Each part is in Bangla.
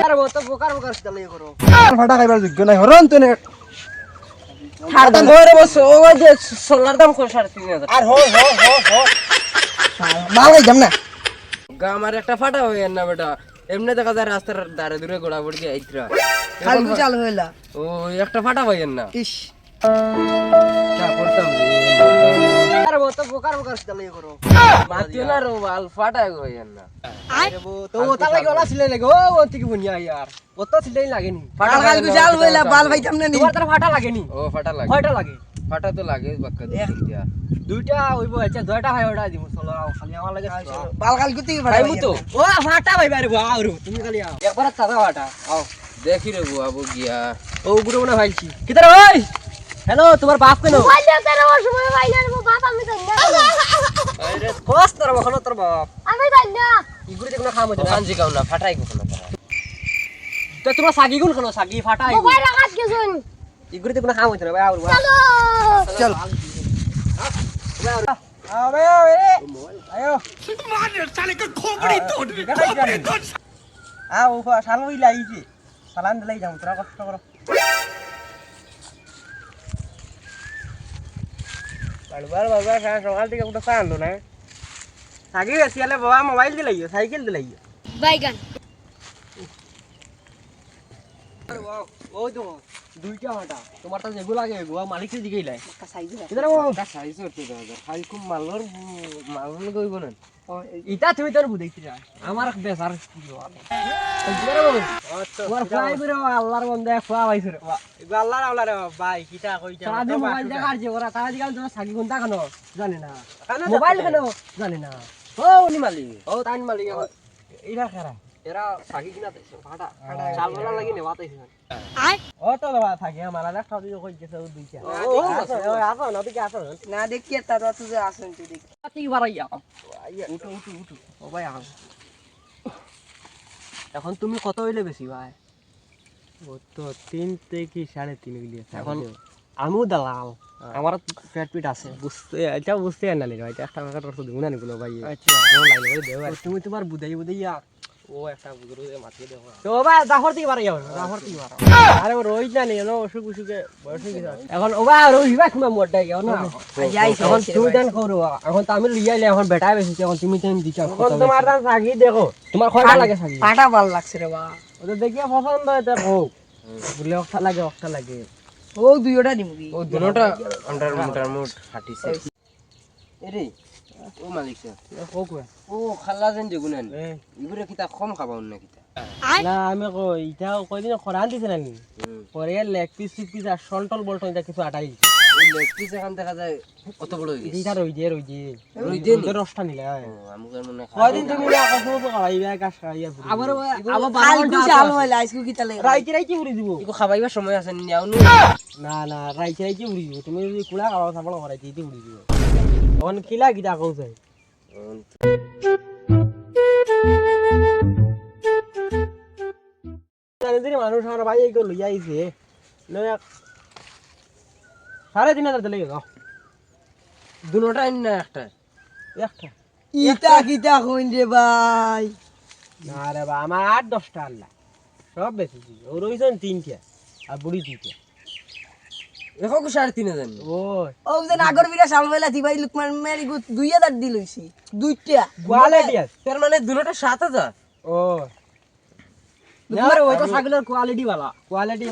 আরে ও তো বোকার বোকার চালাই করো ফাটা খাইবার যোগ্য নাই হরন তুই ছাড় ঘরে বসো ওই যে সোলার দাম কো 3.5 আর হো মাল গাই যাম না গা আমার একটা ফাটা হই না বেটা এমনি দেখা যায় রাস্তার ধারে দূরে গোড়া পড়ি আইত্রা কালকে চালু হইলা ও একটা ফাটা হই না ইস তা করতাম আরে ও তো বোকার বোকার চালাই করো মাতিও না রো বাল ফাটা হই না আরে ও তো ও তালাই গলা ছিলে লাগে ও থেকে বুনিয়া यार ও তো ছিলেই লাগেনি কালকে চালু হইলা বাল ভাই যাম না নি তোমার তার ফাটা লাগেনি ও ফাটা লাগে কয়টা লাগে ফাটা তো লাগে বাক্কা দুইটা দুইটা হইব আচ্ছা দুইটা হয় ওটা দিব চলো খালি আমার লাগে বাল কালকে তুই ফাটা ভাইমু তো ও ফাটা ভাই বাইরে আও রে তুমি খালি আও একবার তাজা ফাটা আও দেখি রে বাবু গিয়া ও বুড়ো মনে ভাইছি কিতর ওই হ্যালো তোমার বাপ কেন মোবাইল দে রে ওর সময় ভাই না ও বাপ আমি জানি না আরে কোস তোর বখনো তোর বাপ আমি জানি না ইগুরি দেখো খাম হইছে কাঞ্জি কাও না ফাটাই কখনো তো তোমার সাগি গুন কেন সাগি ফাটা মোবাইল রাখাত গেছুন ইগুরি দেখো খাম হইছে ভাই আও চলো চল আবে আয়ো আও শাল হই লাইছি সালান দিলাই যাম তোরা কষ্ট করো বারবার বারবার সকাল থেকে উঠে চাঁদলো না সাগি এসিয়ালে বাবা মোবাইল দিলাইও সাইকেল দিলাইও বাইগান ও তো দুইটা হাঁটা তোমার তো যেগুলো লাগে গোয়া মালিকের দিকেই লাই সাইজ ইদার ও সাইজ করতে দাও খালি খুব মালর মালর কইব না ইটা তুমি তোর বুঝাইছি না আমার বেসার তোমার ফ্লাই করে আল্লাহর বন্ধে খোয়া পাইছো রে আল্লাহর আল্লাহর ভাই কিটা কইতা সারাদিন মোবাইল দেখার যে ওরা তারা দিকে তোমার সাগি কোনটা কেন জানে না মোবাইল কেন জানে না ও উনি মালিক ও তাইন মালিক ইরা খারা এরা সাগি কিনা ফাটা চাল বলা লাগি নেওয়া তাইছে ও তো বাবা থাকে আমার না খাওয়া দিও কই গেছে দুইটা ও আসো না দিকে আসো না দেখি তারা তুই আসেন তুই দেখ কি বাড়াইয়া উঠো ও ভাই আও এখন তুমি কত হইলে বেশি ভাই ও তো 3 থেকে 3.5 গিয়ে এখন আমিও দালাল আমার পেট পিট আছে এটা বুঝতে না লে ভাই একটা টাকা তো দিব না নিগুলো ভাই আচ্ছা তুমি তোমার বুঝাইয়া ও একটা বুঝরো মাতিয়ে দেও তো ভাই দাহর থেকে বাড়াইয়া দাহর থেকে বাড়াও আরে ও রোজ না নিও অসুখ অসুখে বয়স হয়ে গেছে এখন ও ভাই রই ভাই তুমি মোটা গেও না এখন তুমি দেন করো এখন তো আমি লিয়াইলে এখন বেটা বেশি এখন তুমি তেন দিছো তোমার দান সাগি দেখো তোমার কয়টা লাগে সাগি ফাটা ভাল লাগছে রে বা ওদের দেখিয়া পছন্দ হইতে হোক বলে একটা লাগে ও দুইটা দিমু ও দুটোটা আন্ডার মোট ফাটিছে এরে ও মালিক স্যার হোক ও খাল্লা যেন যেগুনেন ইগুরে কিতা কম খাবাও না কিতা না আমি কই এটা কয়দিন খরান দিছে নানি পরে লেগ পিস আর সল্টল বলটন এটা কিছু আটাই ওই লেগ পিস এখন দেখা যায় কত বড় হয়ে গেছে এটা রই দিয়ে রই দিয়ে নি? রসটা নিলে আমুকের মনে কয়দিন তুমি আকাশ মতো খাইবা গাছ খাইয়া পুরি আবার আবার কালকে চাল হইলা আজকে কি তালে রাইতে পুরি দিব ইকো খাবাইবার সময় আছে নিয়াও নি না রাইতে পুরি দিব তুমি যদি কুলা খাওয়া সাবল করাই দিতে পুরি দিব অন কিলা গিটা কইছে জানি মানুষ আমার ভাই এই লই আইছে লয়া 3,500 দিলে গো দুটোটা না একটা একটা ইটা কিটা কইন রে ভাই না রে ভাই আমার 8-10টা আল্লাহ সব বেশি ও রইছেন 3টা আর বুড়ি 2টা এখন 3,500 ও যে নাগর বিরা সালবেলা দি ভাই লুকমান মেরি গো 2000 দি লইছি দুইটা কোয়ালিটি আছে তার মানে দুটোটা 7,000 ও यार वो तो सागलेर क्वालिटी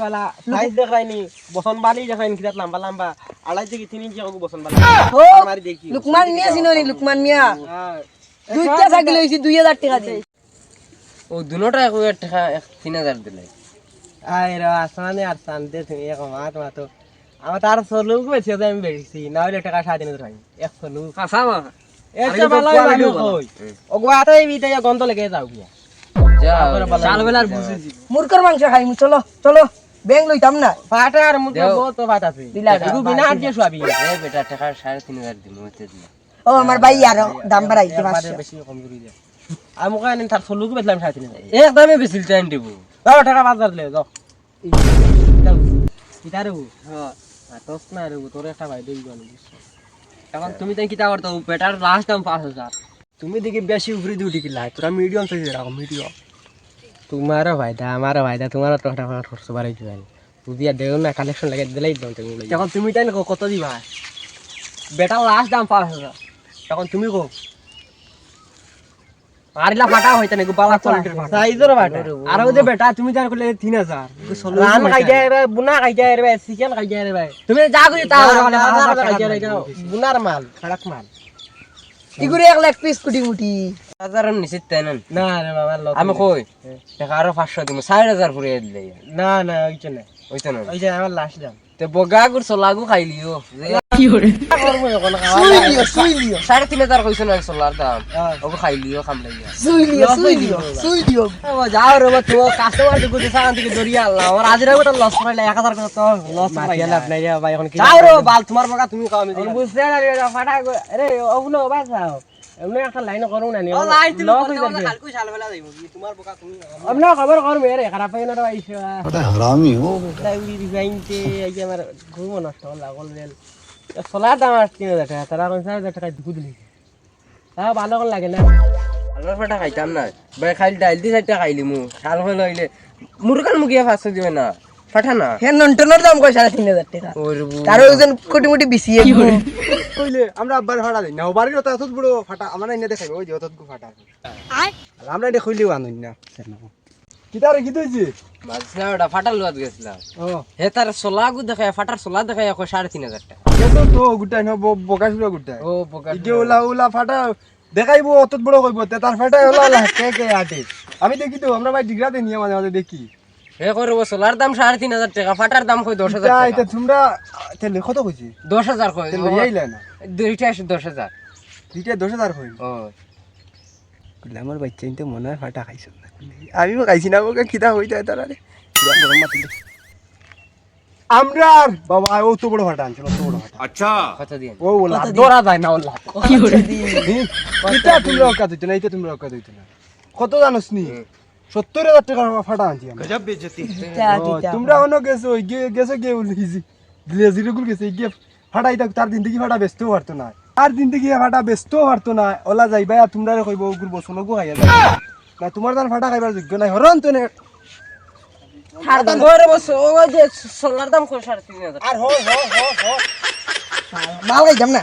वाला সাইজ দেখাইনি বসন বালি দেখাইনি কিটা লম্বা লম্বা আড়াই থেকে 3 ইঞ্চি আগু বসন বালি মারি দেখি লুকমান মিয়া চিনোনি লুকমান মিয়া দুইটা ছাগল হইছে 2000 টাকা দিয়ে ও দুটোটা 1,000 টাকা 3,000 দিলে আই রে আসানে আর শান্তি তুমি এক মাত মাতো আমার তার সলুক বেশি আমি বেশি না হলে টাকা 3,500 ধরাই এক সলুক खासा मा একটা ভালো লাগে কই ওগোয়াতেই বিতে গন্ধ লেগে যাও গিয়া যা सालवेलार बुझेছি মুরকর মাংস খাইমু চলো চলো ব্যাং লইতাম না পাটা আর মুতে বহুত ভাত আছে দিলা এগু বিনা আর দিয়ে শুয়াবি এ বেটা টাকা 3,500 দিমু হতে দিলা ও আমার ভাই আর দাম বাড়াইতে পারছে বেশি কম করে দে আমি কানে তার সলুক বেচলাম 3,500 একদমই বেশি টাইম দিব দাও টাকা 5,000 দিলে যাও ইতারে হ্যাঁ তোস না রে তোর একটা ভাই দেই গনি এখন তুমি তাই কিটা করতে বেটার লাস্ট দাম 5,000 তুমি দেখি বেশি উপরে দুটি কিলা তোরা মিডিয়াম সাইজের রাখো মিডিয়াম তোমারও ফায়দা আমারও ফায়দা তোমারও তো টাকা খরচ বাড়াই দিবেন বুঝিয়া দেও না কালেকশন লাগে দিলেই দাও তুমি এখন তুমি তাই কত দিবা বেটা লাস্ট দাম 5000 তখন তুমি কো আরিলা ফাটা হইতা নাকি বালা কোয়ালিটির ফাটা সাইজের বাটা আর ওই যে বেটা তুমি জান করলে 3000 রান খাই যায় রে বুনা খাই যায় রে চিকেন খাই যায় রে ভাই তুমি যা করি তা খাই যায় রে বুনার মাল খারাপ মাল ইগুরে 1 লাখ পিস কুটি মুটি হাজার নিশ্চিত তাই না না রে বাবা আমি কই টাকা আরো 500 দিব 4000 করে দিলে না না ওইটা না ওইটা না ওই যে আমার লাস্ট দাম তে বগা গুর সোলাগু খাইলিও করবো এখন সুই লিও 3500 কইছ না সোলার দাম ওগো খাইলিও খামলাইয়া সুই লিও ও যাও রে বা তো কাস্টমার দিকে যে সাগান থেকে দরিয়া আল্লাহ আমার আজরা কত লস করাইলা 1000 কত তো লস মাটিয়া লাভ নাই রে ভাই এখন কি যাও রে বাল তোমার বগা তুমি খাও আমি দিলাম। বুঝতে না রে ফাটা আরে ওগুলো বাঁচাও এমনি একটা লাইন করুন না ও লাইন তুমি লস করতে হয়ে করতে যাবে কালকে সাল বেলা যাইবো তোমার বগা তুমি আমরা খবর করবে রে খারাপ হয়ে না রে আইসা हरामी हो লাইব্রেরি ডিজাইনতে এই যে আমার ঘুম নষ্ট হল লাগল রেল সোলার দাম আর 3000 টাকা তারা 5000 টাকা দুধ দিলি তাও ভালো কোন লাগে না আলোর ফাটা খাইতাম না ভাই খাইল ডাইল দি সাইডটা খাইলি মু শাল হইল হইলে মুরগান মুগিয়া 500 দিবে না ফাটা না হে নন্টনের দাম কয় 3500 টাকা ওর তার ওজন কোটি মুটি বিসিয়ে কইলে আমরা আব্বার ফাটা দেই না ও বাড়ির তো এত বড় ফাটা আমরা এনে দেখাইবো ওই যে অত ফাটা আয় আমরা এটা কইলেও আনুন না কিতারে কি দইছে মাঝনা ওটা ফাটাল লওয়াত গেছিলাম ও হে তার সোলাগু দেখায় ফাটার সোলা দেখায় কই 3500 টাকা কত তো গুটাই না বকা শুরা গুটাই ও বগা ইগে ওলা ওলা ফাটা দেখাইবো অত বড় কইবো তে তার ফাটা হলো কে কে আটে আমি দেখি তো আমরা ভাই ডিগ্রাতে নিয়ে মাঝে মাঝে দেখি হে করব সোলার দাম 3500 টাকা ফাটার দাম কই 10000 টাকা এটা তোমরা তেলে কত কইছি 10000 কই তেলে আইলা না দুইটা এসে 10000 দুইটা 10000 কই ও আমার বাচ্চা ইনতে মনে হয় ফাটা খাইছ না আমিও খাইছি না ওকে খিদা হই যায় তারা রে আমরা বাবা ও তো বড় ফাটা আনছিল তো বড় ফাটা কত দিন ও ওলা দরা যায় না ওলা এটা তোমরা কাজ হইতো না এটা তোমরা কাজ হইতো না কত জানোস নি 70000 টাকা ফাটা আনছি আমরা তোমরা অন্য গেছো গেছো গে উলিজি গ্লেজিরগুল গেছে গে ফাটা এটা তার দিন থেকে ফাটা ব্যস্ত পারতো না আর দিন থেকে ফাটা ব্যস্ত পারতো না ওলা যাইবা তোমরা কইব ওগুর বসনো গো খাইয়া যাবে না তোমার দান ফাটা খাইবার যোগ্য নাই হরন তো নে আর দাম করে বস ও যে সোলার দাম কই 3500 আর হো হো হো হো মাল গাইতাম না